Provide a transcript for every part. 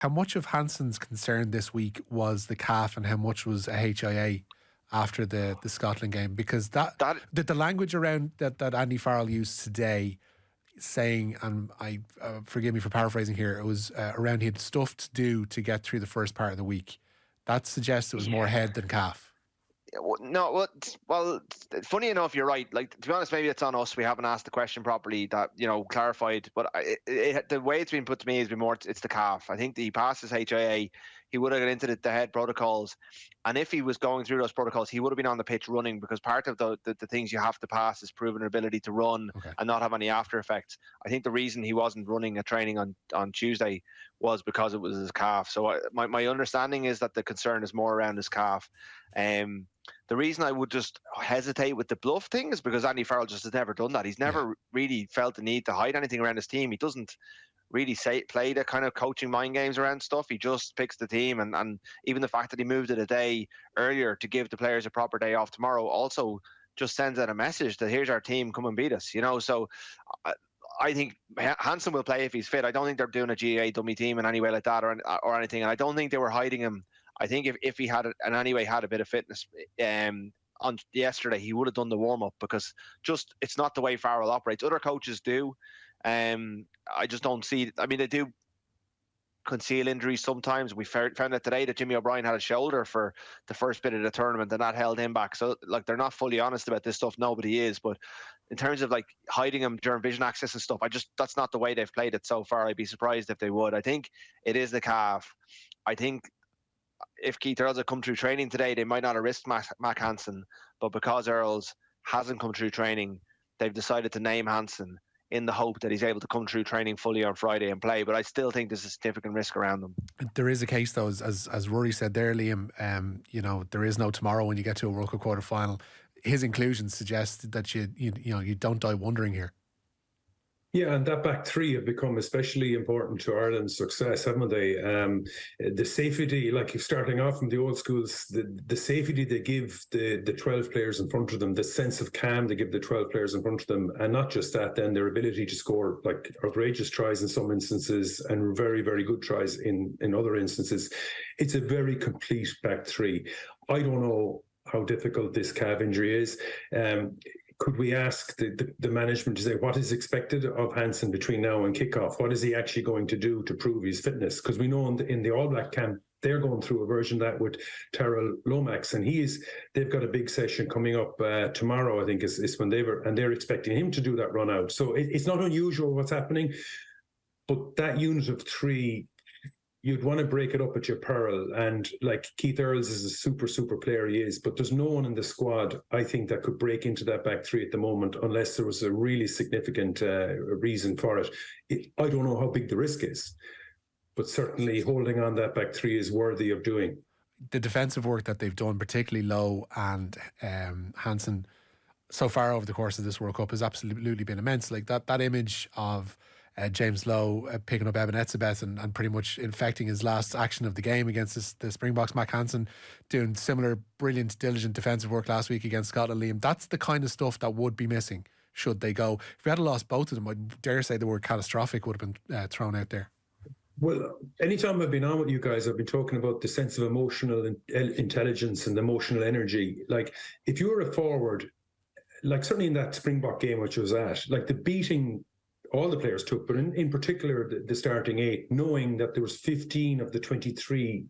How much of Hansens' concern this week was the calf and how much was a HIA after the Scotland game? Because the language around that Andy Farrell used today, saying, and I forgive me for paraphrasing here, it was around he had stuff to do to get through the first part of the week. That suggests it was more head than calf. No, well, funny enough, you're right. Like, to be honest, maybe it's on us. We haven't asked the question properly, that, clarified. But the way it's been put to me has been more, it's the calf. I think he passed his HIA. He would have got into the head protocols. And if he was going through those protocols, he would have been on the pitch running, because part of the things you have to pass is proven ability to run and not have any after effects. I think the reason he wasn't running a training on Tuesday was because it was his calf. So my understanding is that the concern is more around his calf. The reason I would just hesitate with the bluff thing is because Andy Farrell just has never done that. He's never really felt the need to hide anything around his team. He doesn't really play the kind of coaching mind games around stuff. He just picks the team, and even the fact that he moved it a day earlier to give the players a proper day off tomorrow also just sends out a message that here's our team, come and beat us. So I think Hansen will play if he's fit. I don't think they're doing a GA dummy team in any way like that or anything, and I don't think they were hiding him. I think if he had a bit of fitness on yesterday, he would have done the warm-up, because just it's not the way Farrell operates. Other coaches do. I just don't see. I mean, they do conceal injuries sometimes. We found out today that Jimmy O'Brien had a shoulder for the first bit of the tournament, and that held him back. So, like, they're not fully honest about this stuff. Nobody is. But in terms of like hiding him during vision access and stuff, that's not the way they've played it so far. I'd be surprised if they would. I think it is the calf. I think if Keith Earls had come through training today, they might not have risked Mack Hansen, but because Earls hasn't come through training, they've decided to name Hansen in the hope that he's able to come through training fully on Friday and play. But I still think there's a significant risk around them. There is a case, though, as Rory said there, Liam, there is no tomorrow when you get to a World Cup quarter final. His inclusion suggests that you don't die wondering here. Yeah, and that back three have become especially important to Ireland's success, haven't they? The safety, like starting off from the old schools, the safety they give the 12 players in front of them, the sense of calm they give the 12 players in front of them, and not just that, then their ability to score like outrageous tries in some instances and very, very good tries in other instances. It's a very complete back three. I don't know how difficult this calf injury is. Could we ask the management to say what is expected of Hansen between now and kickoff? What is he actually going to do to prove his fitness? Because we know in the All Black camp, they're going through a version of that with Tyrell Lomax, and they've got a big session coming up tomorrow, I think is when they're expecting him to do that run out. So it's not unusual what's happening, but that unit of three, you'd want to break it up at your peril. And like Keith Earls is a super, super player, he is, but there's no one in the squad, I think, that could break into that back three at the moment unless there was a really significant reason for it. I don't know how big the risk is, but certainly holding on that back three is worthy of doing. The defensive work that they've done, particularly Lowe and Hansen, so far over the course of this World Cup has absolutely been immense. Like that image of James Lowe picking up Eben Etzebeth and pretty much infecting his last action of the game against the Springboks. Mack Hansen doing similar brilliant, diligent defensive work last week against Scotland. Liam, that's the kind of stuff that would be missing should they go. If we had lost both of them, I dare say the word catastrophic would have been thrown out there. Well, anytime I've been on with you guys, I've been talking about the sense of emotional intelligence and emotional energy. Like, if you were a forward, like certainly in that Springbok game which I was at, like the beating all the players took, but in particular the starting eight, knowing that there was 15 of the 23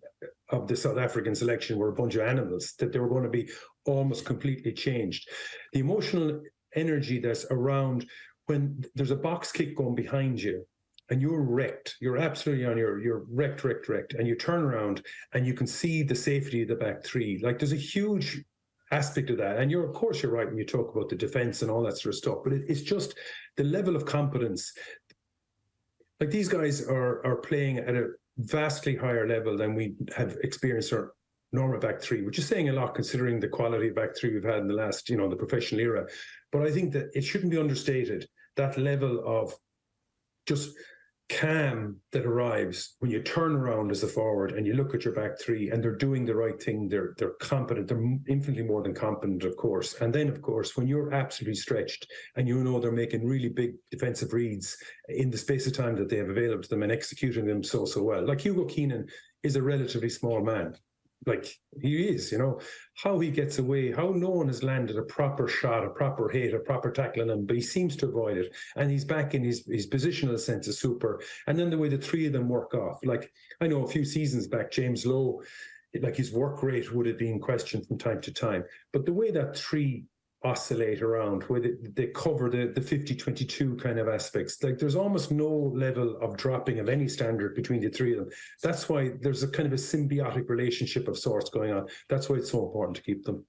of the South African selection were a bunch of animals, that they were going to be almost completely changed. The emotional energy that's around when there's a box kick going behind you and you're wrecked, you're absolutely on you're wrecked, and you turn around and you can see the safety of the back three. Like, there's a huge aspect of that, and of course you're right when you talk about the defense and all that sort of stuff, but it's just the level of competence. Like, these guys are playing at a vastly higher level than we have experienced our normal back three, which is saying a lot considering the quality of back three we've had in the last, the professional era. But I think that it shouldn't be understated, that level of just calm that arrives when you turn around as a forward and you look at your back three and they're doing the right thing. They're competent. They're infinitely more than competent, of course. And then, of course, when you're absolutely stretched and you know they're making really big defensive reads in the space of time that they have available to them and executing them so well. Like Hugo Keenan is a relatively small man. Like he is, you know, how he gets away, how no one has landed a proper shot, a proper hit, a proper tackle on him, but he seems to avoid it. And he's back in his positional sense is super. And then the way the three of them work off, like I know a few seasons back, James Lowe, like his work rate would have been questioned from time to time. But the way that three oscillate around, where they cover the 50-22 kind of aspects, like there's almost no level of dropping of any standard between the three of them. That's why there's a kind of a symbiotic relationship of sorts going on. That's why it's so important to keep them.